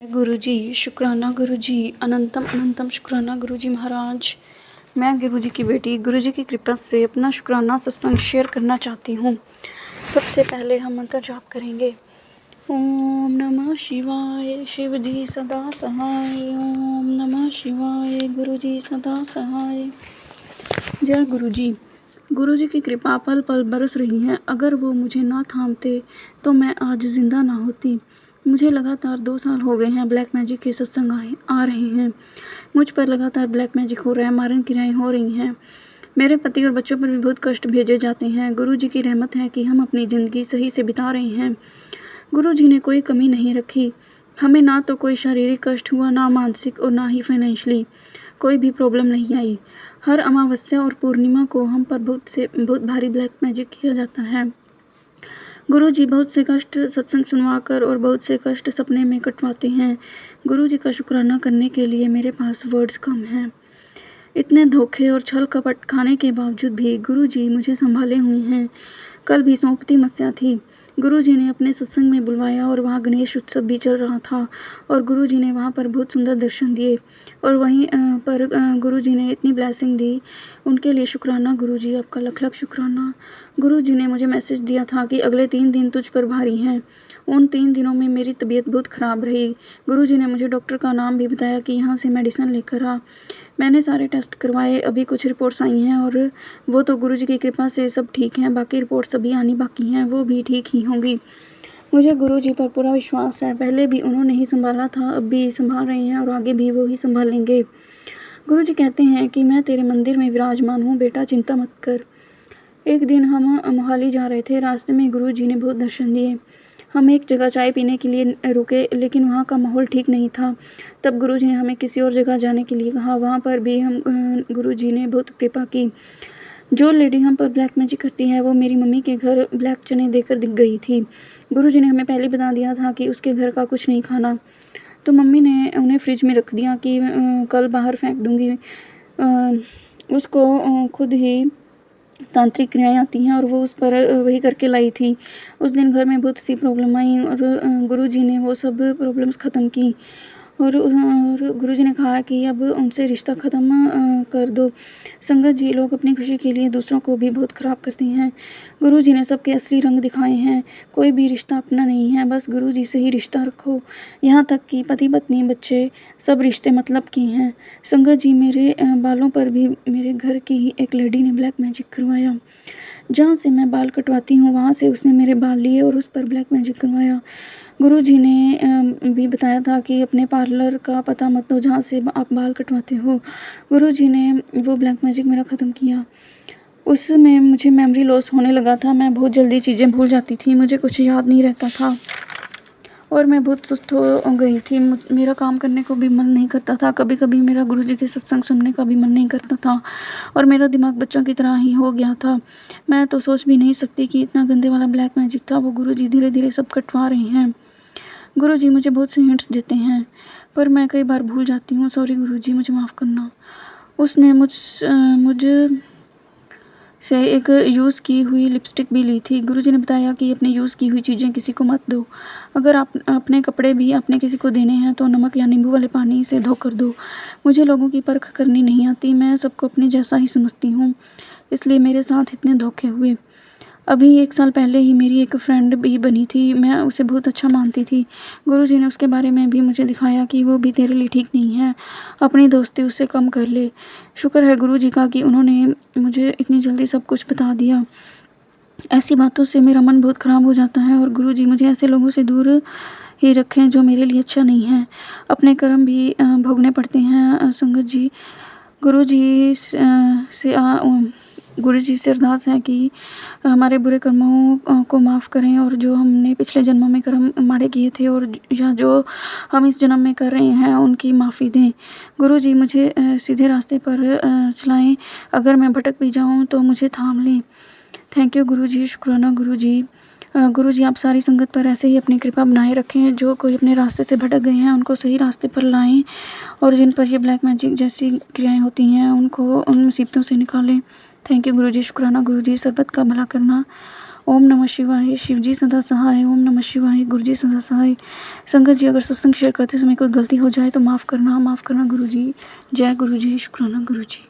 गुरुजी, शुक्राना गुरुजी, अनंतम अनंतम शुक्राना गुरुजी महाराज। मैं गुरुजी की बेटी गुरुजी की कृपा से अपना शुक्राना सत्संग शेयर करना चाहती हूँ। सबसे पहले हम मंत्र जाप करेंगे। ओम नमः शिवाय, शिव जी सदा सहाय। ओम नमः शिवाय, गुरुजी सदा सहाय। जय गुरुजी। गुरुजी की कृपा पल पल बरस रही है। अगर वो मुझे ना थामते तो मैं आज जिंदा ना होती। मुझे लगातार 2 साल हो गए हैं ब्लैक मैजिक के सत्संग आ रहे हैं। मुझ पर लगातार ब्लैक मैजिक हो रहा है, मारण क्रियाएं हो रही हैं। मेरे पति और बच्चों पर भी बहुत कष्ट भेजे जाते हैं। गुरुजी की रहमत है कि हम अपनी ज़िंदगी सही से बिता रहे हैं। गुरुजी ने कोई कमी नहीं रखी। हमें ना तो कोई शारीरिक कष्ट हुआ, ना मानसिक और ना ही फाइनेंशियली कोई भी प्रॉब्लम नहीं आई। हर अमावस्या और पूर्णिमा को हम पर बहुत भारी ब्लैक मैजिक किया जाता है। गुरुजी बहुत से कष्ट सत्संग सुनवाकर और बहुत से कष्ट सपने में कटवाते हैं। गुरुजी का शुक्राना करने के लिए मेरे पास वर्ड्स कम हैं। इतने धोखे और छल कपट खाने के बावजूद भी गुरुजी मुझे संभाले हुए हैं। कल भी सोमवती मस्या थी। गुरुजी ने अपने सत्संग में बुलवाया और वहाँ गणेश उत्सव भी चल रहा था और गुरुजी ने वहाँ पर बहुत सुंदर दर्शन दिए और वहीं पर गुरुजी ने इतनी ब्लेसिंग दी। उनके लिए शुक्राना गुरुजी, आपका लख लख शुक्राना। गुरुजी ने मुझे मैसेज दिया था कि अगले 3 दिन तुझ पर भारी हैं। उन 3 दिनों में मेरी तबीयत बहुत ख़राब रही। गुरुजी ने मुझे डॉक्टर का नाम भी बताया कि यहाँ से मेडिसिन लेकर आ। मैंने सारे टेस्ट करवाए, अभी कुछ रिपोर्ट्स आई हैं और वो तो गुरुजी की कृपा से सब ठीक हैं। बाकी रिपोर्ट्स अभी आनी बाकी हैं, वो भी ठीक ही होंगी। मुझे गुरुजी पर पूरा विश्वास है। पहले भी उन्होंने ही संभाला था, अब भी संभाल रहे हैं और आगे भी वो ही संभालेंगे। गुरुजी कहते हैं कि मैं तेरे मंदिर में विराजमान हूँ, बेटा चिंता मत कर। एक दिन हम मोहाली जा रहे थे। रास्ते में गुरुजी ने बहुत दर्शन दिए। हम एक जगह चाय पीने के लिए रुके, लेकिन वहाँ का माहौल ठीक नहीं था। तब गुरुजी ने हमें किसी और जगह जाने के लिए कहा। वहाँ पर भी हम गुरुजी ने बहुत कृपा की। जो लेडी हम पर ब्लैक मैजिक करती है वो मेरी मम्मी के घर ब्लैक चने देकर दिख गई थी। गुरुजी ने हमें पहले बता दिया था कि उसके घर का कुछ नहीं खाना, तो मम्मी ने उन्हें फ्रिज में रख दिया कि कल बाहर फेंक दूँगी। उसको खुद ही तांत्रिक क्रियाएं आती हैं और वो उस पर वही करके लाई थी। उस दिन घर में बहुत सी प्रॉब्लम आई और गुरुजी ने वो सब प्रॉब्लम्स ख़त्म की और गुरुजी ने कहा कि अब उनसे रिश्ता ख़त्म कर दो। संगत जी, लोग अपनी खुशी के लिए दूसरों को भी बहुत ख़राब करते हैं। गुरुजी ने सबके असली रंग दिखाए हैं। कोई भी रिश्ता अपना नहीं है, बस गुरुजी से ही रिश्ता रखो। यहाँ तक कि पति पत्नी बच्चे सब रिश्ते मतलब के हैं। संगत जी, मेरे बालों पर भी मेरे घर की ही एक लेडी ने ब्लैक मैजिक करवाया। जहाँ से मैं बाल कटवाती हूँ वहाँ से उसने मेरे बाल लिए और उस पर ब्लैक मैजिक करवाया। गुरुजी ने भी बताया था कि अपने पार्लर का पता मत दो जहाँ से आप बाल कटवाते हो। गुरुजी ने वो ब्लैक मैजिक मेरा ख़त्म किया। उसमें मुझे मेमोरी लॉस होने लगा था। मैं बहुत जल्दी चीज़ें भूल जाती थी, मुझे कुछ याद नहीं रहता था और मैं बहुत सुस्त हो गई थी। मेरा काम करने को भी मन नहीं करता था। कभी कभी मेरा गुरुजी के सत्संग सुनने का भी मन नहीं करता था और मेरा दिमाग बच्चों की तरह ही हो गया था। मैं तो सोच भी नहीं सकती कि इतना गंदे वाला ब्लैक मैजिक था। वो गुरुजी धीरे धीरे सब कटवा रहे हैं। गुरुजी मुझे बहुत से हिंट्स देते हैं पर मैं कई बार भूल जाती हूँ। सॉरी गुरुजी, मुझे माफ़ करना। उसने मुझ से एक यूज़ की हुई लिपस्टिक भी ली थी। गुरुजी ने बताया कि अपनी यूज़ की हुई चीज़ें किसी को मत दो। अगर आप अपने कपड़े भी आपने किसी को देने हैं तो नमक या नींबू वाले पानी से धो कर दो। मुझे लोगों की परख करनी नहीं आती, मैं सबको अपने जैसा ही समझती हूँ, इसलिए मेरे साथ इतने धोखे हुए। अभी 1 साल पहले ही मेरी एक फ्रेंड भी बनी थी। मैं उसे बहुत अच्छा मानती थी। गुरुजी ने उसके बारे में भी मुझे दिखाया कि वो भी तेरे लिए ठीक नहीं है, अपनी दोस्ती उससे कम कर ले। शुक्र है गुरुजी का कि उन्होंने मुझे इतनी जल्दी सब कुछ बता दिया। ऐसी बातों से मेरा मन बहुत ख़राब हो जाता है और गुरुजी मुझे ऐसे लोगों से दूर ही रखें जो मेरे लिए अच्छा नहीं है। अपने कर्म भी भोगने पड़ते हैं संगत जी। गुरुजी से अरदास है कि हमारे बुरे कर्मों को माफ़ करें और जो हमने पिछले जन्मों में कर्म माड़े किए थे और या जो हम इस जन्म में कर रहे हैं उनकी माफ़ी दें। गुरुजी मुझे सीधे रास्ते पर चलाएं। अगर मैं भटक भी जाऊं तो मुझे थाम लें। थैंक यू गुरुजी, शुक्राना गुरुजी। गुरुजी, आप सारी संगत पर ऐसे ही अपनी कृपा बनाए रखें। जो कोई अपने रास्ते से भटक गए हैं उनको सही रास्ते पर लाएं और जिन पर ये ब्लैक मैजिक जैसी क्रियाएं होती हैं उनको उन मुसीबतों से निकालें। थैंक यू गुरुजी, शुक्राना गुरुजी। सरबत का भला करना। ओम नमः शिवाय। शिव जी सदा सहाय। ओम नमः शिवाय। गुरु जी सदा सहाय। संगत जी, अगर सत्संग शेयर करते समय कोई गलती हो जाए तो माफ़ करना गुरु जी। जय गुरु जी। शुक्राना गुरु जी।